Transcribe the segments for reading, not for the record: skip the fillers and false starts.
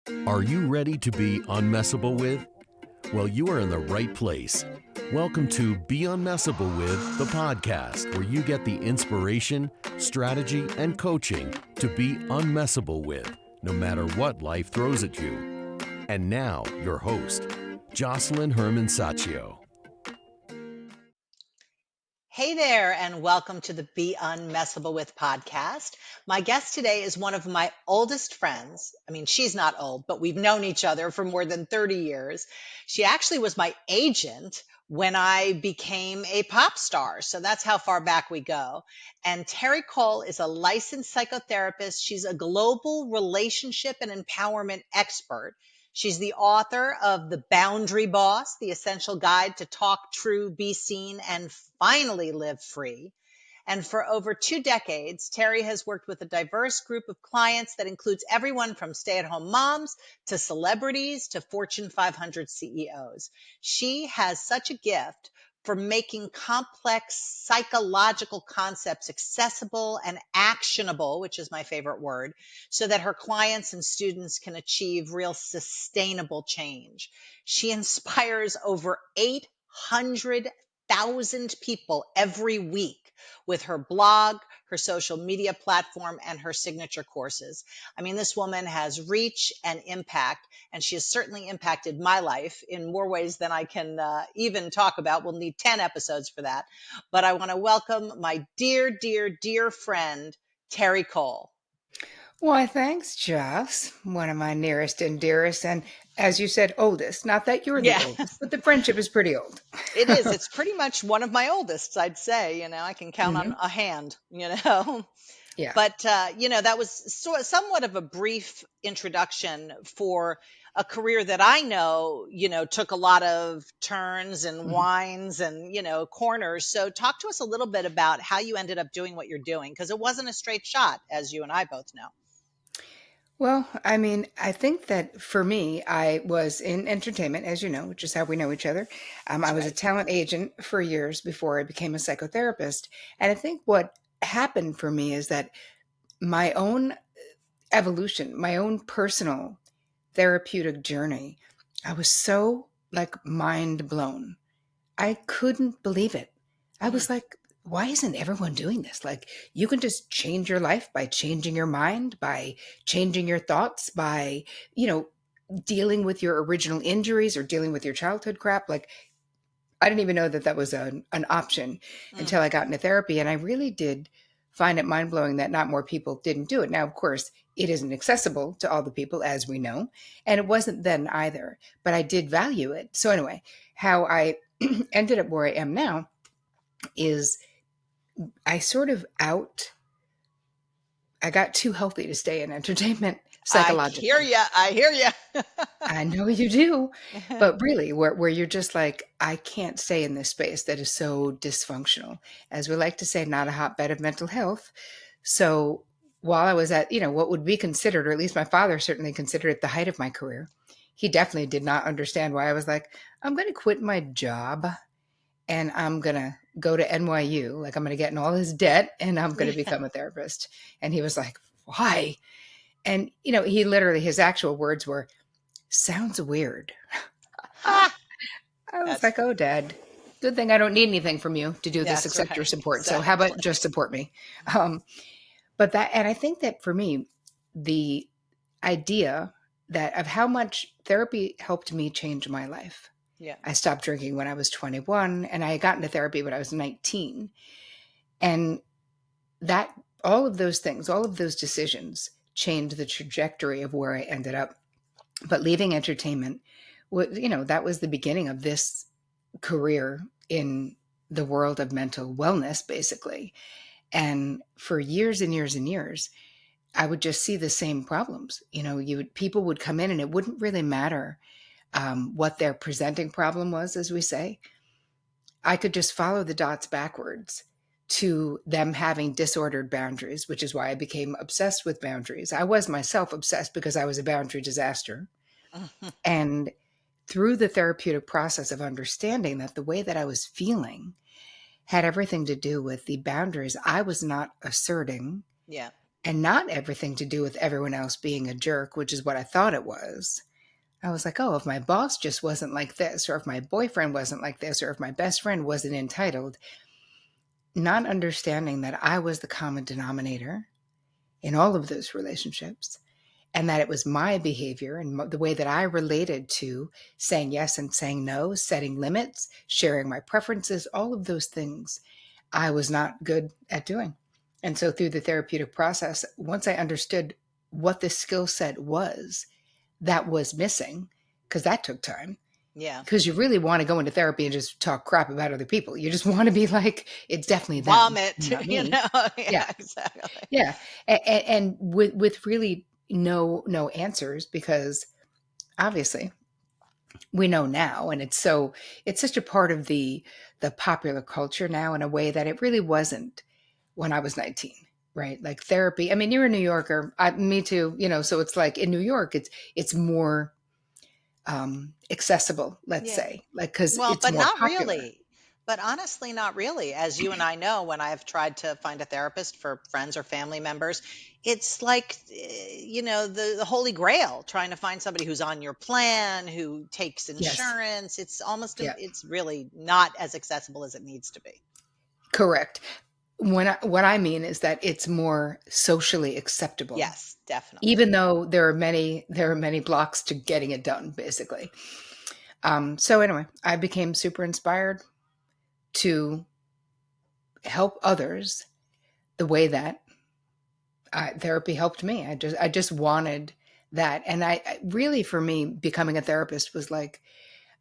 Are you ready to be unmessable with? Well, you are in the right place. Welcome to Be Unmessable With, the podcast where you get the inspiration, strategy, and coaching to be unmessable with, no matter what life throws at you. And now, your host, Josselyne Herman-Saccio. Hey there, and welcome to the Be Unmessable With podcast. My guest today is one of my oldest friends. I mean, she's not old, but we've known each other for more than 30 years. She actually was my agent when I became a pop star. So that's how far back we go. And Terri Cole is a licensed psychotherapist. She's a global relationship and empowerment expert. She's the author of The Boundary Boss, the essential guide to talk true, be seen, and finally live free. And for over 2 decades, Terri has worked with a diverse group of clients that includes everyone from stay-at-home moms to celebrities to Fortune 500 CEOs. She has such a gift for making complex psychological concepts accessible and actionable, which is my favorite word, so that her clients and students can achieve real sustainable change. She inspires over 800,000 people every week with her blog, her social media platform, and her signature courses. I mean, this woman has reach and impact, and she has certainly impacted my life in more ways than I can even talk about. We'll need 10 episodes for that. But I want to welcome my dear, dear, dear friend, Terri Cole. Why, thanks, Joss. One of my nearest and dearest, and as you said, oldest. Not that you're the Yeah. oldest, but the friendship is pretty old. It is. It's pretty much one of my oldest, I'd say. I can count on Mhm. a hand, Yeah. But, that was somewhat of a brief introduction for a career that I know, took a lot of turns and Mhm. winds and, corners. So talk to us a little bit about how you ended up doing what you're doing, because it wasn't a straight shot, as you and I both know. Well, I mean, I think that for me, I was in entertainment, as you know, which is how we know each other. I That's was a right. talent agent for years before I became a psychotherapist. And I think what happened for me is that my own evolution, my own personal therapeutic journey, I was so mind blown. I couldn't believe it. I Mm, was like, why isn't everyone doing this? Like, you can just change your life by changing your mind, by changing your thoughts, by, you know, dealing with your original injuries or dealing with your childhood crap. Like, I didn't even know that that was an option mm, until I got into therapy. And I really did find it mind blowing that not more people didn't do it. Now, of course, it isn't accessible to all the people, as we know. And it wasn't then either, but I did value it. So, anyway, how I ended up where I am now is I sort of I got too healthy to stay in entertainment I hear psychologically. you. I hear you. I know you do, but really, where you're just like, I can't stay in this space that is so dysfunctional. As we like to say, not a hotbed of mental health. So while I was at, what would be considered, or at least my father certainly considered it the height of my career, he definitely did not understand why I was like, I'm going to quit my job and I'm going to go to NYU. Like, I'm going to get in all his debt and I'm going to Yeah. become a therapist. And he was like, why? And, he literally, his actual words were, sounds weird. I was That's like, oh, Dad, good thing I don't need anything from you to do this That's except your right. support. So how Exactly. about just support me? Um, and I think that for me, the idea that of how much therapy helped me change my life. Yeah. I stopped drinking when I was 21 and I got into therapy when I was 19. And that all of those things, all of those decisions changed the trajectory of where I ended up. But leaving entertainment, that was the beginning of this career in the world of mental wellness, basically. And for years and years and years, I would just see the same problems. People would come in and it wouldn't really matter what their presenting problem was, as we say. I could just follow the dots backwards to them having disordered boundaries, which is why I became obsessed with boundaries. I was myself obsessed because I was a boundary disaster. And through the therapeutic process of understanding that the way that I was feeling had everything to do with the boundaries I was not asserting Yeah. and not everything to do with everyone else being a jerk, which is what I thought it was. I was like, oh, if my boss just wasn't like this, or if my boyfriend wasn't like this, or if my best friend wasn't entitled, not understanding that I was the common denominator in all of those relationships, and that it was my behavior and the way that I related to saying yes and saying no, setting limits, sharing my preferences, all of those things I was not good at doing. And so through the therapeutic process, once I understood what the skill set was that was missing, because that took time, Yeah. because you really want to go into therapy and just talk crap about other people. You just want to be like, it's definitely them, Vomit, not you me. know? Yeah. Yeah, exactly. Yeah. And with really no answers, because obviously we know now, and it's such a part of the popular culture now in a way that it really wasn't when I was 19, right? Like therapy. I mean, you're a New Yorker, me too, so it's like in New York it's more accessible, let's Yeah. say, like, because Well, it's but more not popular. really. But honestly, not really. As you and I know, when I've tried to find a therapist for friends or family members, it's like, the Holy Grail, trying to find somebody who's on your plan, who takes Yes. insurance. It's almost, Yeah. it's really not as accessible as it needs to be. Correct. What I mean is that it's more socially acceptable, Yes, definitely. even though there are many blocks to getting it done, basically. So anyway, I became super inspired to help others the way that therapy helped me. I just wanted that, and I really, for me, becoming a therapist was like,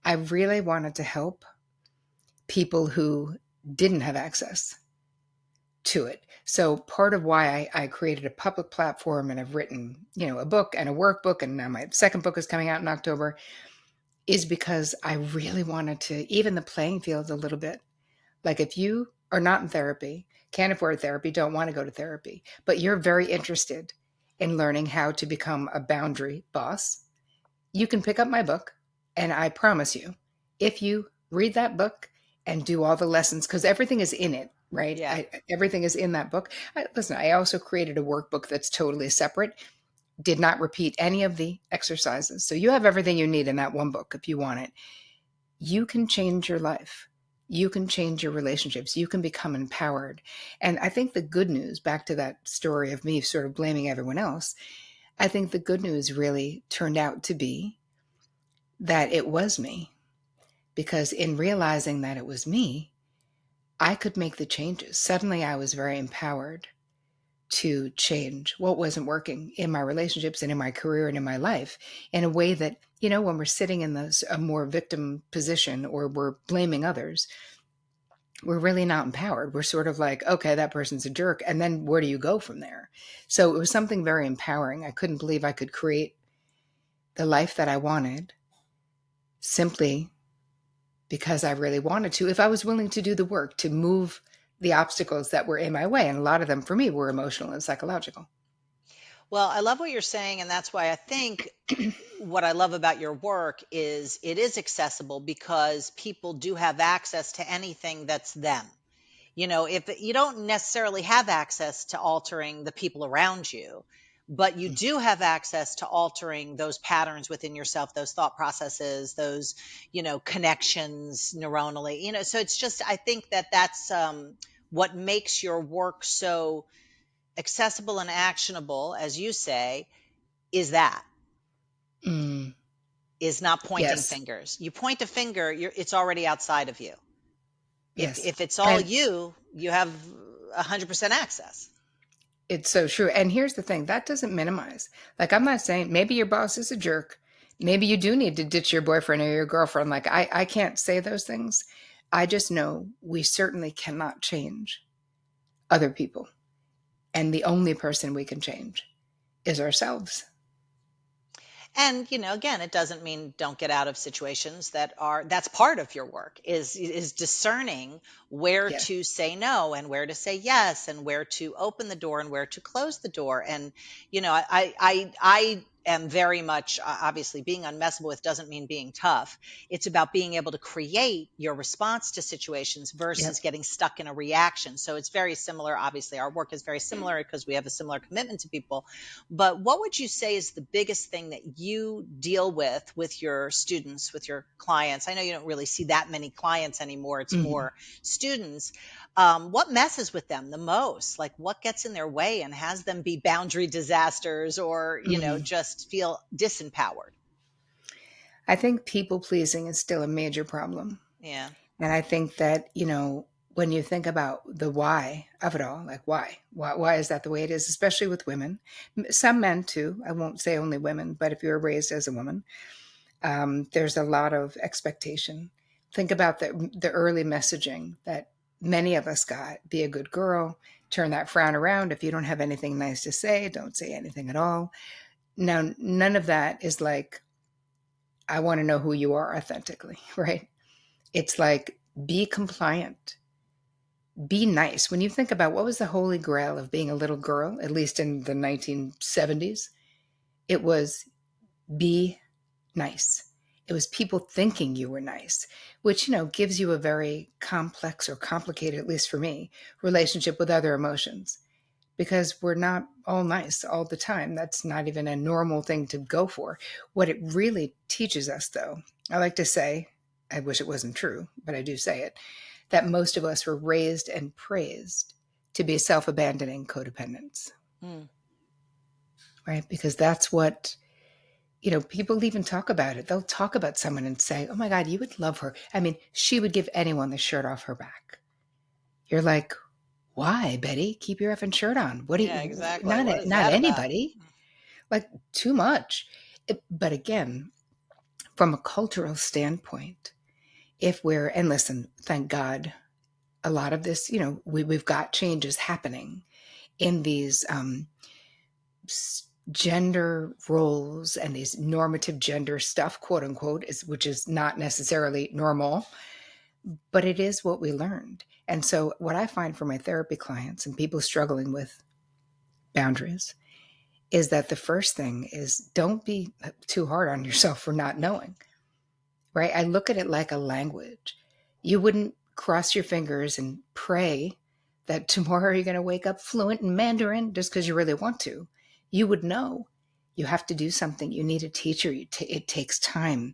I really wanted to help people who didn't have access to it. So part of why I created a public platform, and I've written, a book and a workbook, and now my second book is coming out in October, is because I really wanted to even the playing field a little bit. Like, if you are not in therapy, can't afford therapy, don't want to go to therapy, but you're very interested in learning how to become a boundary boss, you can pick up my book. And I promise you, if you read that book and do all the lessons, because everything is in it, right? Yeah. Everything is in that book. Listen, I also created a workbook that's totally separate, did not repeat any of the exercises. So you have everything you need in that one book if you want it. You can change your life. You can change your relationships. You can become empowered. And I think the good news, back to that story of me sort of blaming everyone else, I think the good news really turned out to be that it was me. Because in realizing that it was me, I could make the changes. Suddenly I was very empowered to change what wasn't working in my relationships and in my career and in my life in a way that, when we're sitting in a more victim position or we're blaming others, we're really not empowered. We're sort of like, okay, that person's a jerk. And then where do you go from there? So it was something very empowering. I couldn't believe I could create the life that I wanted simply because I really wanted to, if I was willing to do the work to move the obstacles that were in my way. And a lot of them for me were emotional and psychological. Well, I love what you're saying, and that's why I think what I love about your work is it is accessible because people do have access to anything that's them. If you don't necessarily have access to altering the people around you, but you do have access to altering those patterns within yourself, those thought processes, those, connections neuronally, so it's just, I think that that's what makes your work so accessible and actionable, as you say, is that Mm, is not pointing yes, fingers. You point a finger, it's already outside of you. If yes. if it's all And you have 100% access. it's so true. And here's the thing, that doesn't minimize. Like, I'm not saying maybe your boss is a jerk. Maybe you do need to ditch your boyfriend or your girlfriend. Like, I can't say those things. I just know we certainly cannot change other people. And the only person we can change is ourselves. And again, it doesn't mean don't get out of situations that's part of your work, is discerning where Yes. to say no and where to say yes and where to open the door and where to close the door. And I am very much, obviously, being unmessable with doesn't mean being tough. It's about being able to create your response to situations versus Yep. getting stuck in a reaction. So it's very similar. Obviously, our work is very similar because we have a similar commitment to people. But what would you say is the biggest thing that you deal with your students, with your clients? I know you don't really see that many clients anymore. It's Mhm. more students. What messes with them the most? Like what gets in their way and has them be boundary disasters or, Mhm. just feel disempowered? I think people pleasing is still a major problem. Yeah. And I think that, when you think about the why of it all, like why is that the way it is, especially with women, some men too. I won't say only women, but if you're raised as a woman, there's a lot of expectation. Think about the early messaging that many of us got: be a good girl, turn that frown around. If you don't have anything nice to say, don't say anything at all. Now, none of that is like, I want to know who you are authentically, right? It's like, be compliant, be nice. When you think about what was the holy grail of being a little girl, at least in the 1970s, it was be nice. It was people thinking you were nice, which, gives you a very complex or complicated, at least for me, relationship with other emotions, because we're not all nice all the time. That's not even a normal thing to go for. What it really teaches us, though, I like to say, I wish it wasn't true, but I do say it, that most of us were raised and praised to be self-abandoning codependents, Mm. right? Because that's what, people even talk about it. They'll talk about someone and say, oh my God, you would love her. I mean, she would give anyone the shirt off her back. You're like, why, Betty? Keep your effing shirt on. What do Yeah, you, exactly. not, What is not that about? anybody, like too much. But again, from a cultural standpoint, if we're, and listen, thank God, a lot of this, we've got changes happening in these gender roles and these normative gender stuff, quote unquote, which is not necessarily normal, but it is what we learned. And so, what I find for my therapy clients and people struggling with boundaries is that the first thing is, don't be too hard on yourself for not knowing, right? I look at it like a language. You wouldn't cross your fingers and pray that tomorrow you're going to wake up fluent in Mandarin just because you really want to. You would know. You have to do something. You need a teacher. It takes time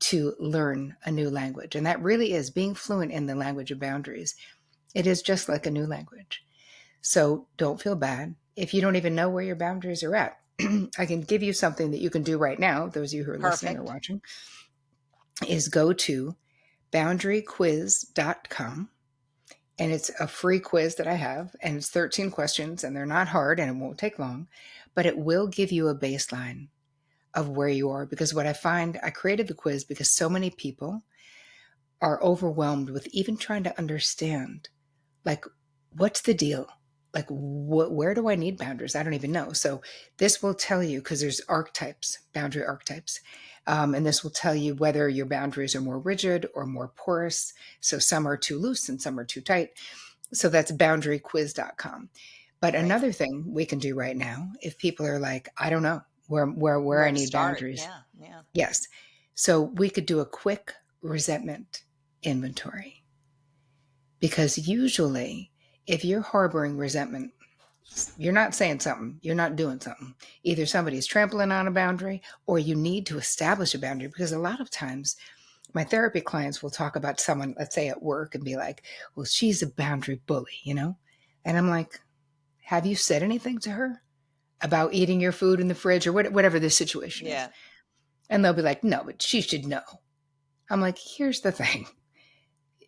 to learn a new language. And that really is being fluent in the language of boundaries. It is just like a new language. So don't feel bad if you don't even know where your boundaries are at. I can give you something that you can do right now, those of you who are listening or Perfect. watching, is go to boundaryquiz.com, and it's a free quiz that I have, and it's 13 questions, and they're not hard and it won't take long, but it will give you a baseline of where you are. Because what I find, I created the quiz because so many people are overwhelmed with even trying to understand, like, what's the deal? Like, where do I need boundaries? I don't even know. So this will tell you, because there's archetypes, boundary archetypes. And this will tell you whether your boundaries are more rigid or more porous. So some are too loose and some are too tight. So that's boundaryquiz.com. But Great. another thing we can do right now, if people are like, I don't know where Where I to need start? boundaries. Yeah. Yeah. Yes. So we could do a quick resentment inventory. Because usually, if you're harboring resentment, you're not saying something, you're not doing something. Either somebody's trampling on a boundary or you need to establish a boundary. Because a lot of times, my therapy clients will talk about someone, let's say at work, and be like, well, she's a boundary bully. And I'm like, have you said anything to her about eating your food in the fridge or whatever the situation is? Yeah. And they'll be like, no, but she should know. I'm like, here's the thing.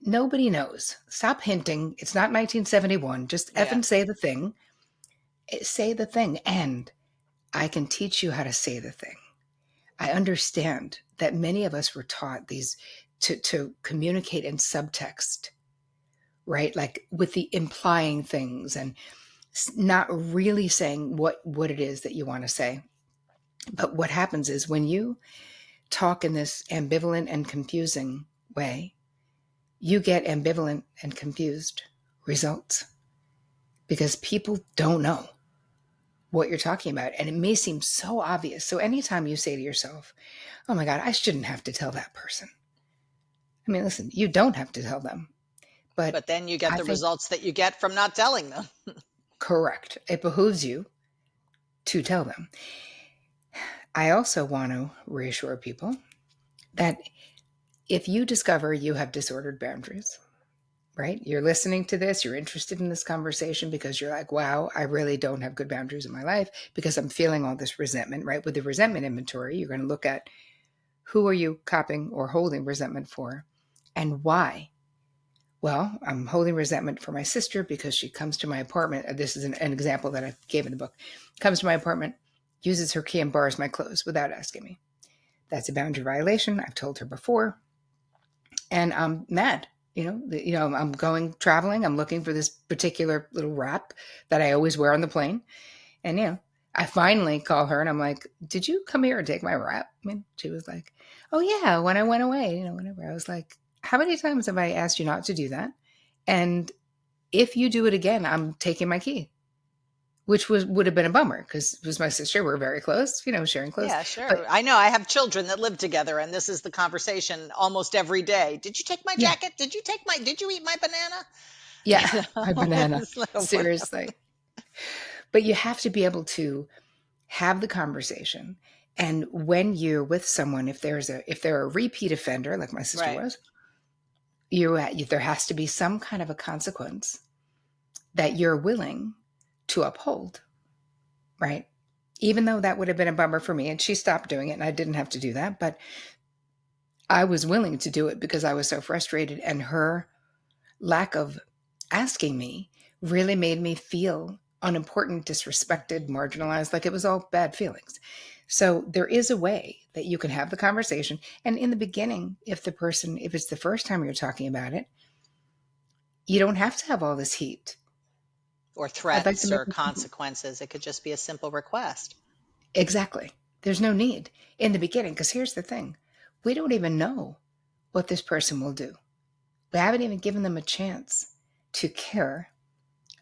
Nobody knows. Stop hinting. It's not 1971. Just Yeah. effing say the thing. Say the thing. And I can teach you how to say the thing. I understand that many of us were taught these to communicate in subtext, right? Like with the implying things and not really saying what it is that you want to say. But what happens is when you talk in this ambivalent and confusing way, you get ambivalent and confused results because people don't know. what you're talking about. And it may seem so obvious. So anytime you say to yourself, oh my God, I shouldn't have to tell that person. I mean, listen, you don't have to tell them. But But then you get I the think, results that you get from not telling them. correct, it behooves you to tell them. I also want to reassure people that if you discover you have disordered boundaries, right? You're listening to this, you're interested in this conversation because you're like, wow, I really don't have good boundaries in my life because I'm feeling all this resentment, right? With the resentment inventory, you're going to look at who are you copying or holding resentment for and why? Well, I'm holding resentment for my sister because she comes to my apartment. This is an example that I gave in the book. Comes to my apartment, uses her key and borrows my clothes without asking me. That's a boundary violation. I've told her before. And I'm mad. I'm going traveling. I'm looking for this particular little wrap that I always wear on the plane. And, I finally call her and I'm like, did you come here and take my wrap? I mean, she was like, oh yeah, when I went away, whenever. I was like, how many times have I asked you not to do that? And if you do it again, I'm taking my key, which would have been a bummer because it was my sister. We're very close, sharing clothes. Yeah, But sure. I know I have children that live together, and this is the conversation almost every day. Did you take my yeah, jacket? Did you eat my banana? yeah, You my know, banana, it's like, seriously. But you have to be able to have the conversation. And when you're with someone, if they're a repeat offender, like my sister right. was, there has to be some kind of a consequence that you're willing to uphold, right? Even though that would have been a bummer for me, and she stopped doing it, and I didn't have to do that, but I was willing to do it because I was so frustrated, and her lack of asking me really made me feel unimportant, disrespected, marginalized, like it was all bad feelings. So there is a way that you can have the conversation. And in the beginning, if it's the first time you're talking about it, you don't have to have all this heat. Or I'd like to threats make or consequences. It could just be a simple request. exactly. There's no need in the beginning, because here's the thing. We don't even know what this person will do. We haven't even given them a chance to care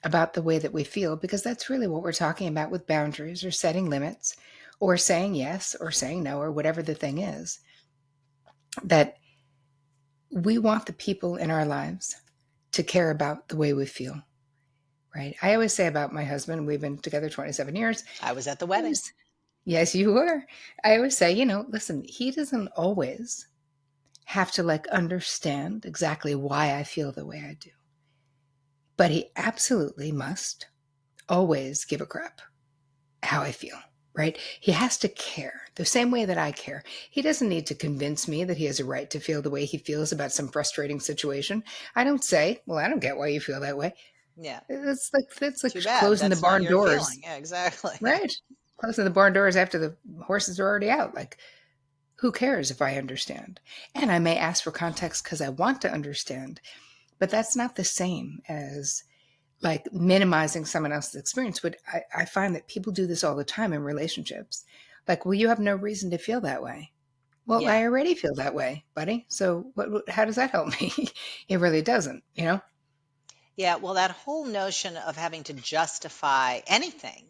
about the way that we feel, because that's really what we're talking about with boundaries or setting limits or saying yes or saying no or whatever the thing is, that we want the people in our lives to care about the way we feel, right? I always say about my husband, we've been together 27 years. I was at the wedding. Yes, you were. I always say, listen, he doesn't always have to understand exactly why I feel the way I do, but he absolutely must always give a crap how I feel, right? He has to care the same way that I care. He doesn't need to convince me that he has a right to feel the way he feels about some frustrating situation. I don't say, well, I don't get why you feel that way. Yeah. That's like Too bad. closing the That's not barn your doors, feeling. Yeah, exactly. right? Closing the barn doors after the horses are already out. Like, who cares if I understand? And I may ask for context because I want to understand, but that's not the same as minimizing someone else's experience. But I find that people do this all the time in relationships. Like, well, you have no reason to feel that way. Well, Yeah. I already feel that way, buddy. So how does that help me? It really doesn't. Yeah. Well, that whole notion of having to justify anything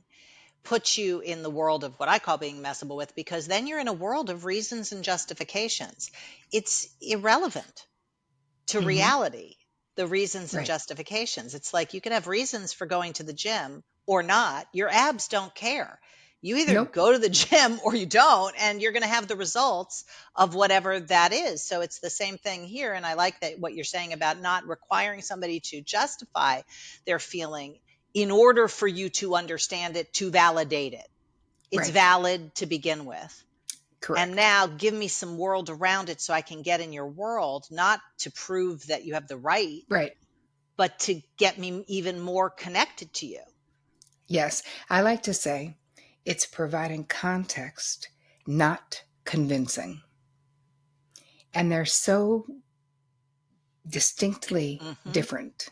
puts you in the world of what I call being messable with, because then you're in a world of reasons and justifications. It's irrelevant to Hmm. reality, the reasons and Right. justifications. It's like you can have reasons for going to the gym or not. Your abs don't care. You either Nope. go to the gym or you don't, and you're going to have the results of whatever that is. So it's the same thing here. And I like that what you're saying about not requiring somebody to justify their feeling in order for you to understand it, to validate it. It's Right. valid to begin with. And Correct. now give me some world around it so I can get in your world, not to prove that you have the right, Right. but to get me even more connected to you. Yes. I like to say it's providing context, not convincing. And they're so distinctly Hmm. different.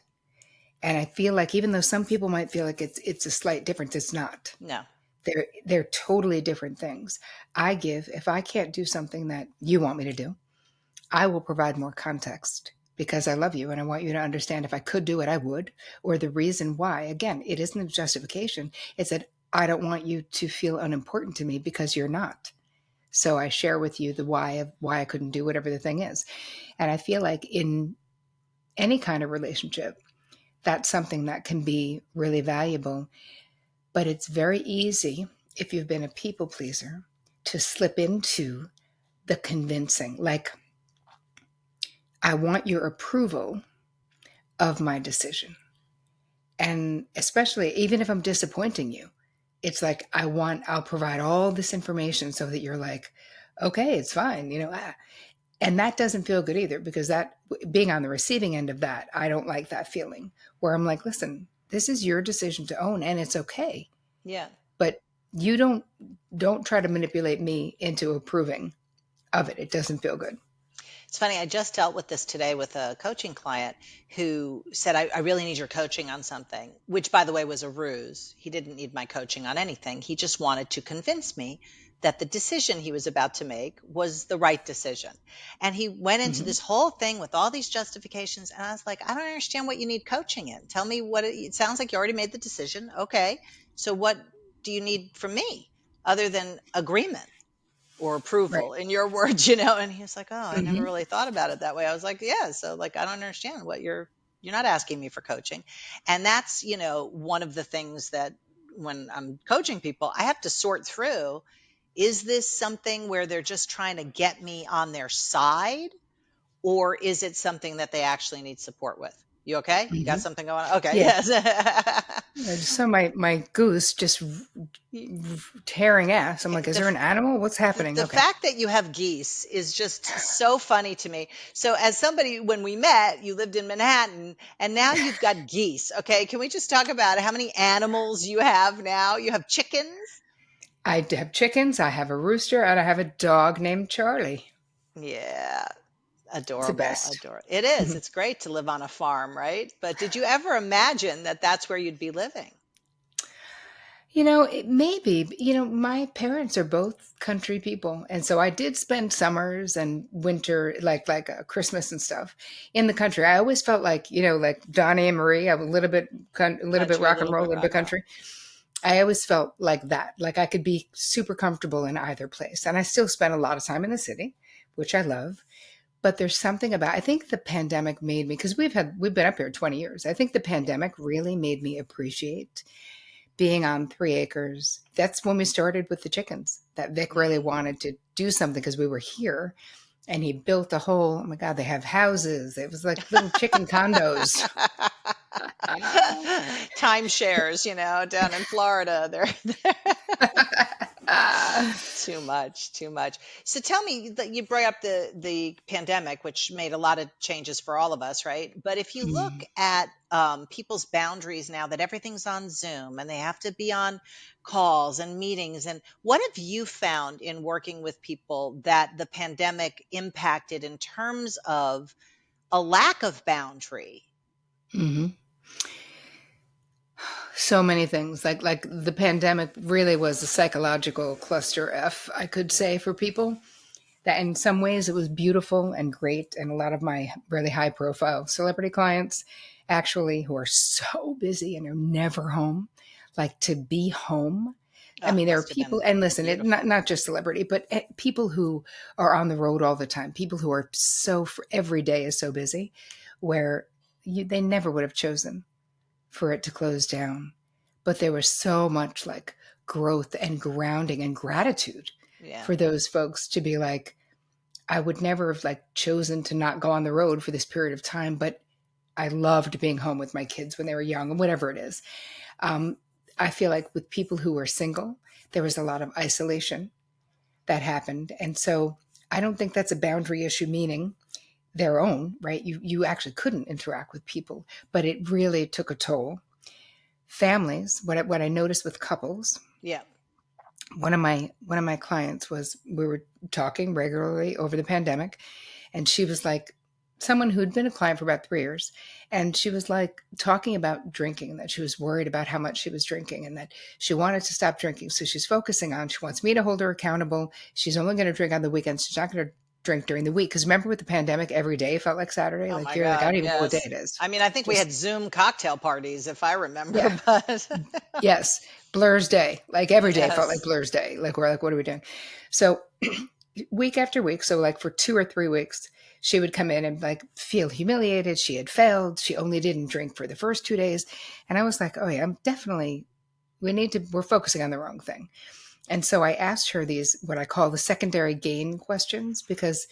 And I feel like even though some people might feel like it's a slight difference, it's not. No. They're totally different things. If I can't do something that you want me to do, I will provide more context because I love you and I want you to understand if I could do it, I would, or the reason why. Again, it isn't a justification. It's that I don't want you to feel unimportant to me because you're not. So I share with you the why of why I couldn't do whatever the thing is. And I feel like in any kind of relationship, that's something that can be really valuable. But it's very easy, if you've been a people pleaser, to slip into the convincing. Like, I want your approval of my decision. And especially, even if I'm disappointing you, it's like, I'll provide all this information so that you're like, okay, it's fine. And that doesn't feel good either, because that, being on the receiving end of that, I don't like that feeling where I'm like, listen, this is your decision to own and it's okay. Yeah. But you don't try to manipulate me into approving of it. It doesn't feel good. It's funny, I just dealt with this today with a coaching client who said, I really need your coaching on something, which, by the way, was a ruse. He didn't need my coaching on anything. He just wanted to convince me that the decision he was about to make was the right decision. And he went into Mhm. this whole thing with all these justifications. And I was like, I don't understand what you need coaching in. Tell me what it sounds like you already made the decision. Okay. So what do you need from me other than agreement or Right. approval, in your words? And he was like, oh, I never Hmm. really thought about it that way. I was like, yeah, so like, I don't understand what you're not asking me for coaching. And that's, one of the things that when I'm coaching people, I have to sort through, is this something where they're just trying to get me on their side, or is it something that they actually need support with? You okay? You got Hmm. something going on? Okay. Yeah. Yes. So my goose just tearing ass. I'm like, is the there an animal? What's happening? the Okay. fact that you have geese is just so funny to me. So, as somebody, when we met, you lived in Manhattan and now you've got geese. Okay. Can we just talk about how many animals you have now? You have chickens. I have chickens. I have a rooster, and I have a dog named Charlie. Yeah. It's the Adorable. best. Adorable. It is. It's great to live on a farm, right? But did you ever imagine that that's where you'd be living? It may be. My parents are both country people, and so I did spend summers and winter, like Christmas and stuff, in the country. I always felt like, like Donnie and Marie. I'm a little bit Country, a rock and little roll, a bit little bit rock and roll. country. I always felt like that. Like I could be super comfortable in either place, and I still spend a lot of time in the city, which I love. But there's something about, I think the pandemic made me, because we've been up here 20 years. I think the Yeah. pandemic really made me appreciate being on 3 acres. That's when we started with the chickens. That Vic really Mm. wanted to do something because we were here, and he built a whole, oh my God, they have houses. It was like little chicken condos. Timeshares, down in Florida. Too much, too much. So tell me, that you bring up the pandemic, which made a lot of changes for all of us, right? But if you look Mm. at people's boundaries now that everything's on Zoom and they have to be on calls and meetings, and what have you found in working with people that the pandemic impacted in terms of a lack of boundary? Hmm. So many things. Like the pandemic really was a psychological cluster F, I could Yeah. say, for people. That in some ways it was beautiful and great. And a lot of my really high profile celebrity clients, actually, who are so busy and are never home, like to be home. I Oh, mean, there are must have people, been and listen, not beautiful. not just celebrity, but people who are on the road all the time. People who are every day is so busy, where they never would have chosen for it to close down. But there was so much like growth and grounding and gratitude Yeah. for those folks to be like, I would never have like chosen to not go on the road for this period of time, but I loved being home with my kids when they were young, and whatever it is. Um, I feel like with people who were single, there was a lot of isolation that happened. And so I don't think that's a boundary issue, meaning their own, right? You actually couldn't interact with people, but it really took a toll. Families, what I noticed with couples, Yeah. one of my clients was, we were talking regularly over the pandemic, and she was like, someone who'd been a client for about 3 years, and she was like talking about drinking, that she was worried about how much she was drinking and that she wanted to stop drinking. So she's focusing on, she wants me to hold her accountable. She's only going to drink on the weekends. She's not going to drink during the week. Because remember with the pandemic, every day felt like Saturday. Oh Like my you're like, I God, don't even know what day yes. it is. I mean, I think we had Just, Zoom cocktail parties, if I remember, yeah. but Yes. Blur's day. Like every day felt like yes. Blur's day. Like we're like, what are we doing? So week after week, so like for 2 or 3 weeks, she would come in and like feel humiliated. She had failed. She only didn't drink for the first 2 days. And I was like, oh yeah, we're focusing on the wrong thing. And so I asked her these, what I call the secondary gain questions, because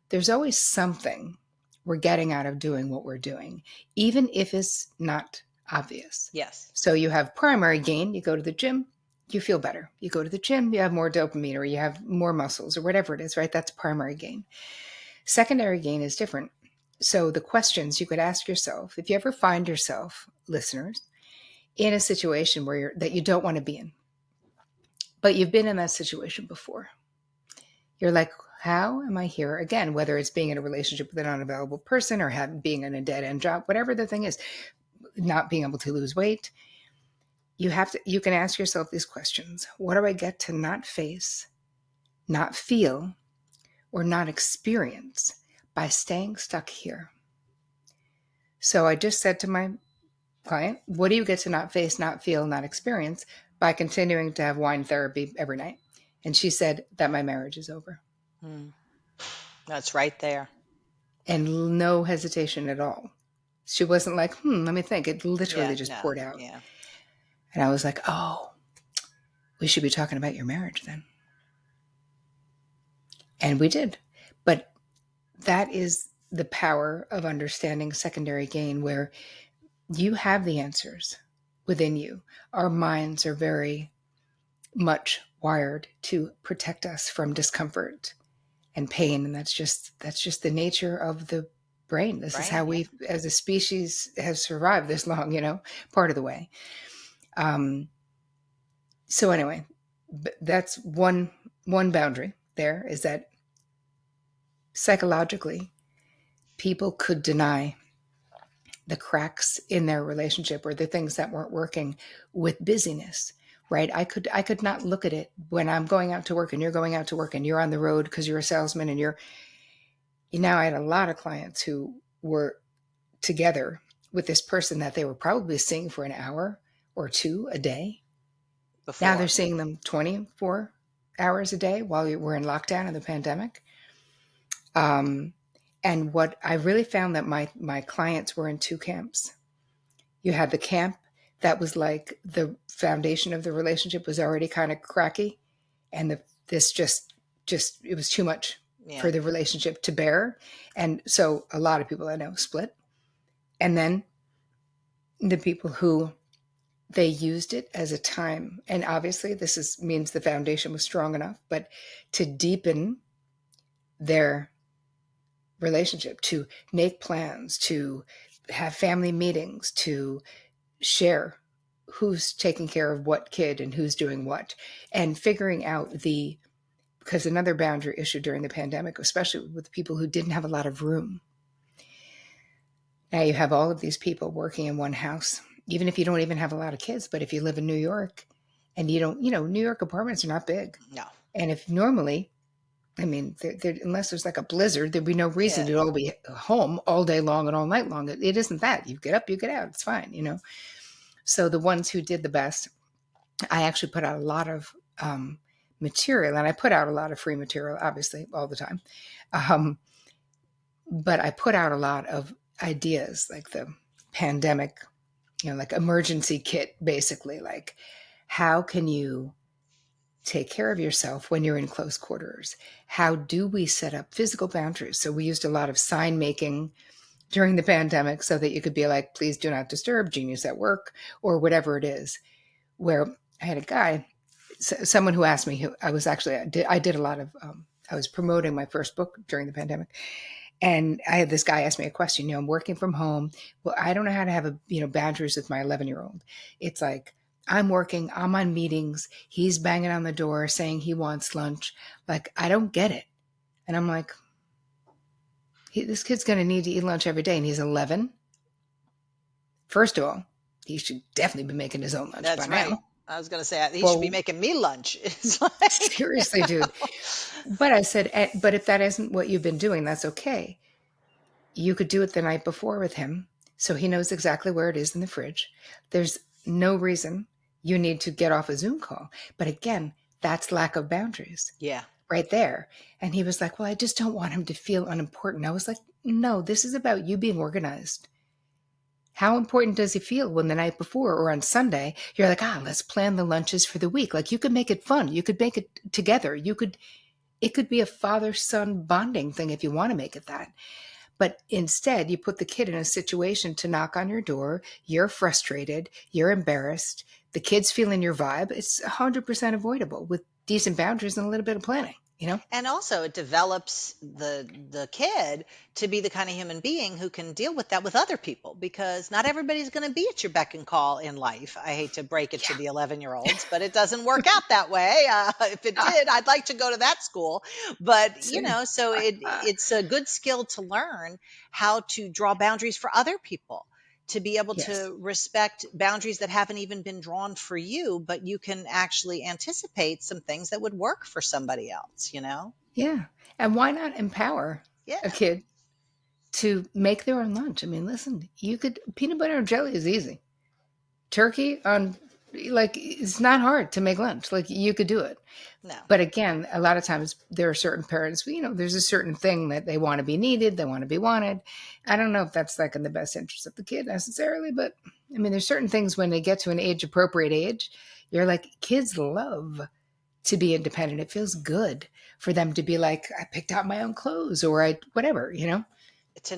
there's always something we're getting out of doing what we're doing, even if it's not obvious. Yes. So you have primary gain, you go to the gym, you feel better. You go to the gym, you have more dopamine or you have more muscles or whatever it is, right? That's primary gain. Secondary gain is different. So the questions you could ask yourself, if you ever find yourself, listeners, in a situation that you don't want to be in, but you've been in that situation before. You're like, how am I here again? Whether it's being in a relationship with an unavailable person or being in a dead end job, whatever the thing is, not being able to lose weight, you can ask yourself these questions. What do I get to not face, not feel, or not experience by staying stuck here? So I just said to my client, what do you get to not face, not feel, not experience by continuing to have wine therapy every night? And she said that my marriage is over. Hmm. That's right there. And no hesitation at all. She wasn't like, let me think. It Yeah, literally just no, poured out. yeah. And I was like, oh, we should be talking about your marriage then. And we did. But that is the power of understanding secondary gain, where you have the answers within you. Our minds are very much wired to protect us from discomfort and pain. And that's just the nature of the brain. This is how Yeah. we, as a species, have survived this long, part of the way. So anyway, that's one boundary there, is that psychologically people could deny the cracks in their relationship or the things that weren't working with busyness, right? I could not look at it when I'm going out to work and you're going out to work and you're on the road because you're a salesman and I had a lot of clients who were together with this person that they were probably seeing for an hour or two a day. Before. Now they're seeing them 24 hours a day while we're in lockdown in the pandemic. And what I really found that my clients were in two camps. You had the camp that was like the foundation of the relationship was already kind of cracky, and this just it was too much for the relationship to bear. And so a lot of people I know split. And then the people who they used it as a time, and obviously this means the foundation was strong enough, but to deepen their relationship, to make plans, to have family meetings, to share who's taking care of what kid and who's doing what, and figuring out because another boundary issue during the pandemic, especially with people who didn't have a lot of room. Now you have all of these people working in one house, even if you don't even have a lot of kids, but if you live in New York and you don't, New York apartments are not big. No. And if normally, unless there's like a blizzard, there'd be no reason to all be home all day long and all night long. It isn't that. You get up, you get out. It's fine, So the ones who did the best, I actually put out a lot of material, and I put out a lot of free material, obviously, all the time. But I put out a lot of ideas, like the pandemic, like emergency kit, basically, like how can you take care of yourself when you're in close quarters? How do we set up physical boundaries? So we used a lot of sign making during the pandemic so that you could be like, please do not disturb, genius at work, or whatever it is. Where I had a guy, someone who asked me, I did a lot of, I was promoting my first book during the pandemic. And I had this guy ask me a question, I'm working from home. Well, I don't know how to have boundaries with my 11-year-old. It's like, I'm working, I'm on meetings. He's banging on the door saying he wants lunch. Like, I don't get it. And I'm like, this kid's going to need to eat lunch every day. And he's 11. First of all, he should definitely be making his own lunch by now. I was going to say, he should be Well, making me lunch. It's like, seriously, dude. But I said, but if that isn't what you've been doing, that's okay. You could do it the night before with him, so he knows exactly where it is in the fridge. There's no reason you need to get off a Zoom call. But again, that's lack of boundaries yeah. right there. And he was like, well, I just don't want him to feel unimportant. I was like, no, this is about you being organized. How important does he feel when the night before or on Sunday, you're like, let's plan the lunches for the week. Like you could make it fun. You could make it together. It could be a father-son bonding thing if you want to make it that. But instead, you put the kid in a situation to knock on your door. You're frustrated. You're embarrassed. The kid's feeling your vibe. It's 100% avoidable with decent boundaries and a little bit of planning, you know? And also it develops the kid to be the kind of human being who can deal with that with other people, because not everybody's going to be at your beck and call in life. I hate to break it to the 11-year-olds, but it doesn't work out that way. If it did, I'd like to go to that school. But Same. so it's a good skill to learn how to draw boundaries for other people, to be able Yes. to respect boundaries that haven't even been drawn for you, but you can actually anticipate some things that would work for somebody else, Yeah. And why not empower Yeah. a kid to make their own lunch? I mean, listen, peanut butter and jelly is easy. Turkey on, like, it's not hard to make lunch. Like, you could do it. No. But again, a lot of times there are certain parents, there's a certain thing that they want to be needed, they want to be wanted. I don't know if that's like in the best interest of the kid necessarily, but I mean, there's certain things when they get to an age appropriate age, you're like, kids love to be independent. It feels good for them to be like, I picked out my own clothes or whatever, To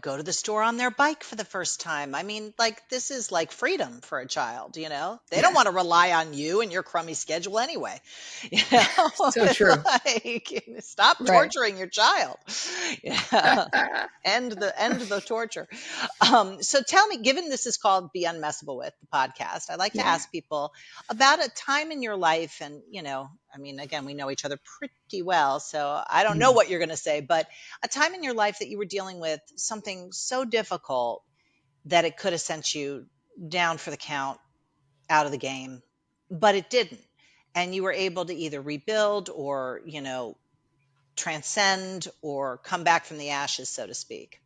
go to the store on their bike for the first time. I mean, like, this is like freedom for a child. They don't Yeah. want to rely on you and your crummy schedule anyway. you know So It's true. like, stop Right. torturing your child. Yeah. End the torture. So tell me, given this is called Be Unmessable With, the podcast, I like to Yeah. ask people about a time in your life. And I mean, again, we know each other pretty well, so I don't know Mm. what you're going to say, but a time in your life that you were dealing with something so difficult that it could have sent you down for the count, out of the game, but it didn't, and you were able to either rebuild or transcend or come back from the ashes, so to speak.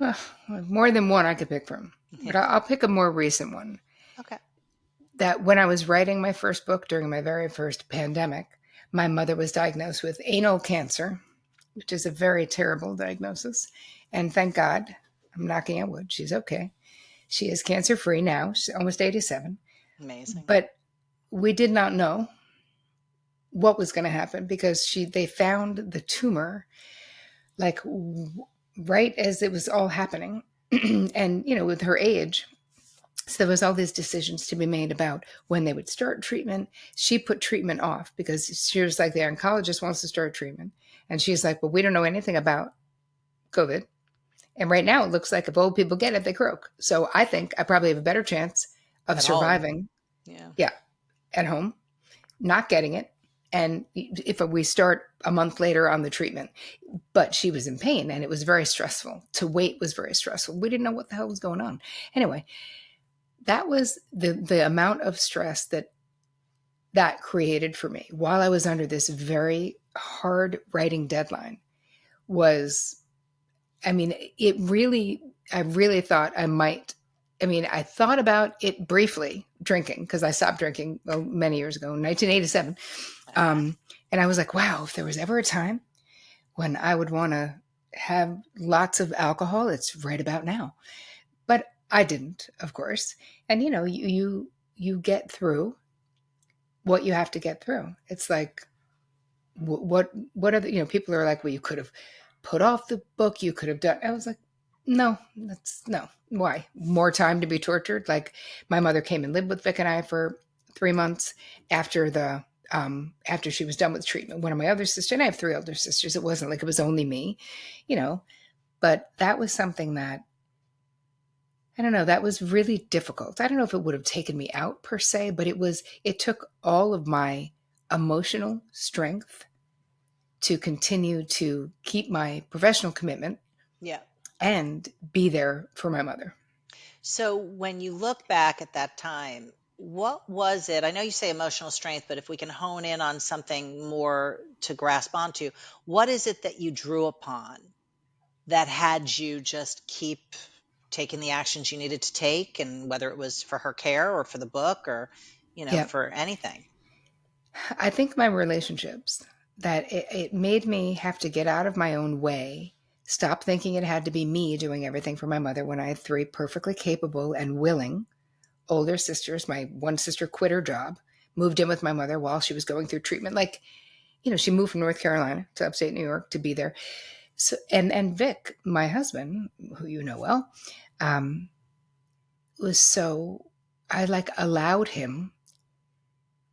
Ugh, more than one I could pick from, Yeah. but I'll pick a more recent one. Okay. That when I was writing my first book during my very first pandemic, my mother was diagnosed with anal cancer, which is a very terrible diagnosis. And thank God, I'm knocking on wood, she's okay. She is cancer free now. She's almost 87. Amazing. But we did not know what was going to happen because they found the tumor like right as it was all happening. And, with her age, so there was all these decisions to be made about when they would start treatment. She put treatment off because she was like, the oncologist wants to start treatment. And she's like, well, we don't know anything about COVID. And right now it looks like if old people get it, they croak. So I think I probably have a better chance of At home. surviving. Yeah. Yeah. At home, not getting it. And if we start a month later on the treatment, but she was in pain and it was very stressful. To wait was very stressful. We didn't know what the hell was going on. Anyway, that was the amount of stress that created for me while I was under this very hard writing deadline was, I mean, I really thought I thought about it briefly drinking because I stopped drinking many years ago, 1987. Okay. And I was like, wow, if there was ever a time when I would want to have lots of alcohol, it's right about now. But I didn't, of course. And you get through what you have to get through. It's like what other people are like, well, you could have put off the book, you could have done. I was like, no, that's no. Why? More time to be tortured? Like my mother came and lived with Vic and I for 3 months after she was done with treatment. One of my other sisters, and I have 3 older sisters. It wasn't like it was only me, but that was something that I don't know, that was really difficult. I don't know if it would have taken me out per se, but it took all of my emotional strength to continue to keep my professional commitment Yeah. and be there for my mother. So when you look back at that time, What was it? I know you say emotional strength, but if we can hone in on something more to grasp onto, what is it that you drew upon that had you just keep taking the actions you needed to take, and whether it was for her care or for the book or, Yeah. for anything? I think my relationships, that it made me have to get out of my own way, stop thinking it had to be me doing everything for my mother when I had three perfectly capable and willing older sisters. My one sister quit her job, moved in with my mother while she was going through treatment. Like, she moved from North Carolina to upstate New York to be there. So, and Vic, my husband, who you know well, um, was so, I like allowed him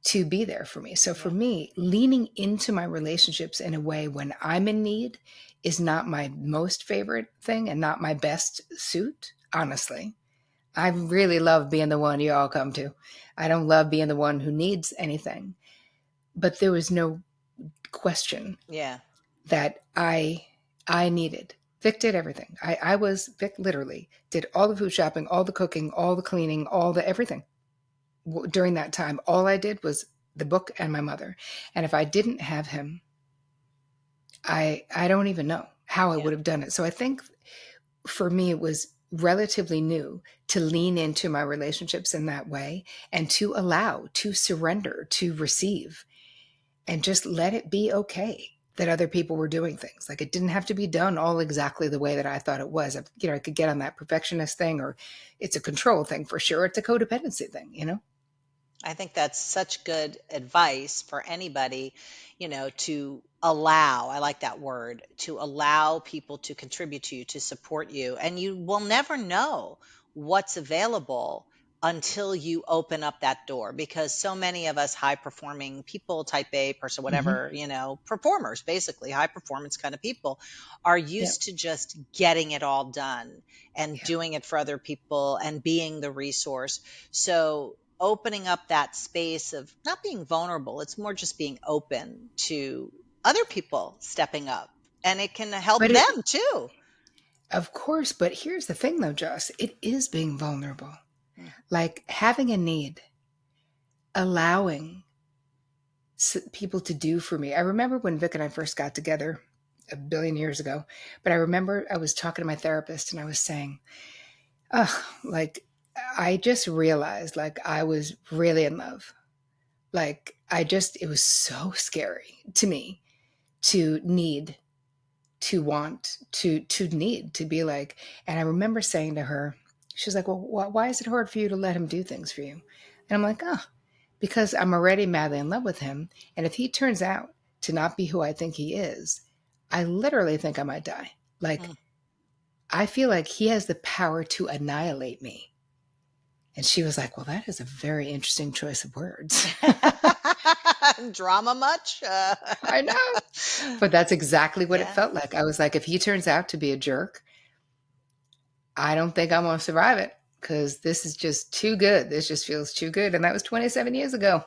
to be there for me. So for Yeah. me, leaning into my relationships in a way when I'm in need is not my most favorite thing and not my best suit, honestly. I really love being the one you all come to. I don't love being the one who needs anything. But there was no question Yeah. that I needed. Vic did everything. Vic literally did all the food shopping, all the cooking, all the cleaning, all the everything during that time. All I did was the book and my mother. And if I didn't have him, I don't even know how I Yeah. would have done it. So I think for me, it was relatively new to lean into my relationships in that way and to allow, to surrender, to receive, and just let it be okay that other people were doing things. Like it didn't have to be done all exactly the way that I thought it was. I could get on that perfectionist thing, or it's a control thing for sure. It's a codependency thing. I think that's such good advice for anybody, to allow. I like that word, to allow people to contribute to you, to support you. And you will never know what's available until you open up that door, because so many of us high performing people, type A person, Hmm. whatever, performers, basically high performance kind of people, are Yep. used to just getting it all done and Yep. doing it for other people and being the resource. So opening up that space of not being vulnerable, it's more just being open to other people stepping up, and it can help But them too. of course, but here's the thing though, Joss, it is being vulnerable. Mm. Like having a need, allowing people to do for me. I remember when Vic and I first got together a billion years ago, but I remember I was talking to my therapist and I was saying, oh, like, I just realized like I was really in love. Like, it was so scary to me to need, to want, to need, to be like, and I remember saying to her, she's like, well, why is it hard for you to let him do things for you? And I'm like, oh, because I'm already madly in love with him. And if he turns out to not be who I think he is, I literally think I might die. Like, Mm. I feel like he has the power to annihilate me. And she was like, well, that is a very interesting choice of words. Drama much? I know. But that's exactly what it Yeah. felt like. I was like, if he turns out to be a jerk, I don't think I'm going to survive it because this is just too good. This just feels too good. And that was 27 years ago.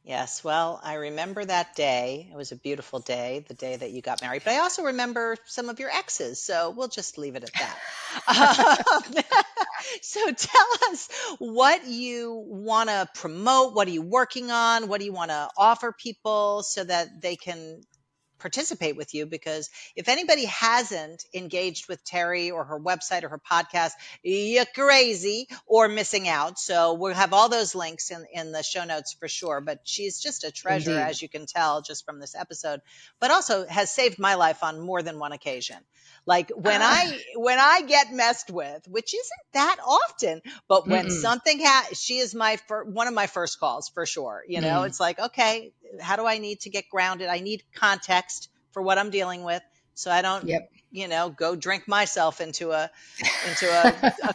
Yes, well, I remember that day. It was a beautiful day, the day that you got married. But I also remember some of your exes, so we'll just leave it at that. Um, so tell us what you want to promote. What are you working on? What do you want to offer people so that they can participate with you? Because if anybody hasn't engaged with Terri or her website or her podcast, you're crazy or missing out. So we'll have all those links in the show notes for sure. But she's just a treasure, Indeed. as you can tell just from this episode, but also has saved my life on more than one occasion. Like Ah, when I get messed with, which isn't that often, but when mm-mm, something she is one of my first calls for sure. mm. It's like, okay, how do I need to get grounded? I need context for what I'm dealing with, so I don't, Yep. go drink myself into a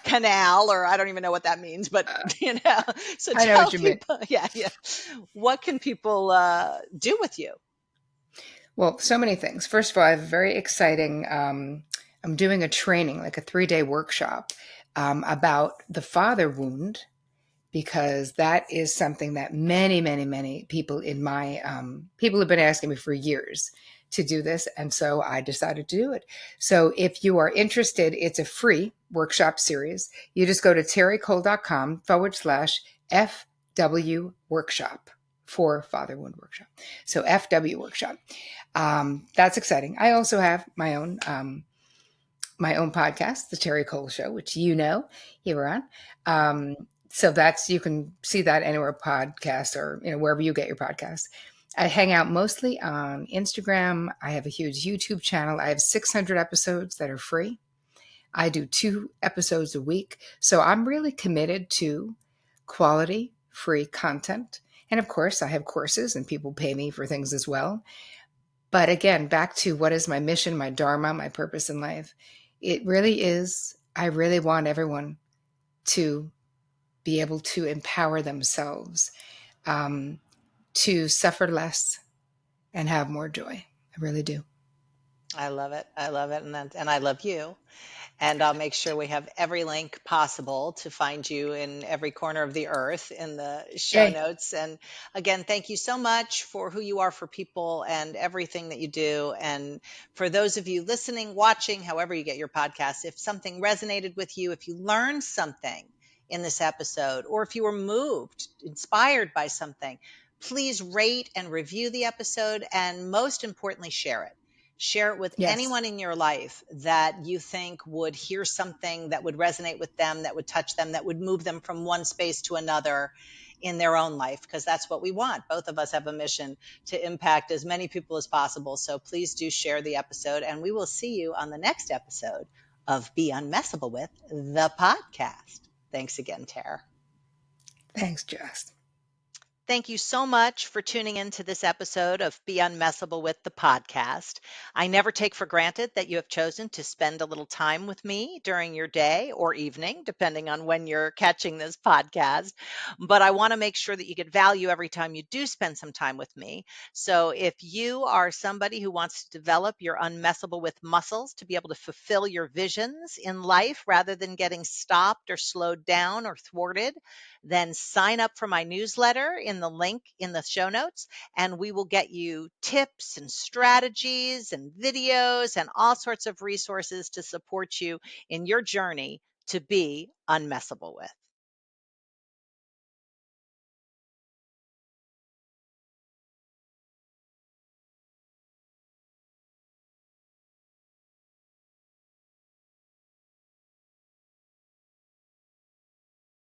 canal, or I don't even know what that means, but you know. So I know tell what you mean. people, yeah, yeah, what can people do with you? Well, so many things. First of all, I have a very exciting, I'm doing a training, like a 3-day workshop about the father wound, because that is something that many, many, many people people have been asking me for years to do this. And so I decided to do it. So if you are interested, it's a free workshop series. You just go to terricole.com/ FW Workshop, for Father Wound Workshop. So FW Workshop. That's exciting. I also have my own podcast, The Terri Cole Show, which you were on. So you can see that anywhere podcast or wherever you get your podcast. I hang out mostly on Instagram. I have a huge YouTube channel. I have 600 episodes that are free. I do 2 episodes a week. So I'm really committed to quality, free content. And of course, I have courses and people pay me for things as well. But again, back to what is my mission, my dharma, my purpose in life. It really is, I really want everyone to be able to empower themselves, to suffer less and have more joy. I really do. I love it. I love it. And I love you. And I'll make sure we have every link possible to find you in every corner of the earth in the show Yay. notes. And again, thank you so much for who you are for people and everything that you do. And for those of you listening, watching, however you get your podcast, if something resonated with you, if you learned something in this episode, or if you were moved, inspired by something, please rate and review the episode. And most importantly, share it. Share it with Yes. anyone in your life that you think would hear something that would resonate with them, that would touch them, that would move them from one space to another in their own life, because that's what we want. Both of us have a mission to impact as many people as possible. So please do share the episode, and we will see you on the next episode of Be Unmessable With, the podcast. Thanks again, Tara. Thanks, Joss. Thank you so much for tuning into this episode of Be Unmessable with the podcast. I never take for granted that you have chosen to spend a little time with me during your day or evening, depending on when you're catching this podcast. But I want to make sure that you get value every time you do spend some time with me. So if you are somebody who wants to develop your unmessable with muscles to be able to fulfill your visions in life rather than getting stopped or slowed down or thwarted, then sign up for my newsletter in the link in the show notes, and we will get you tips and strategies and videos and all sorts of resources to support you in your journey to be unmessable with.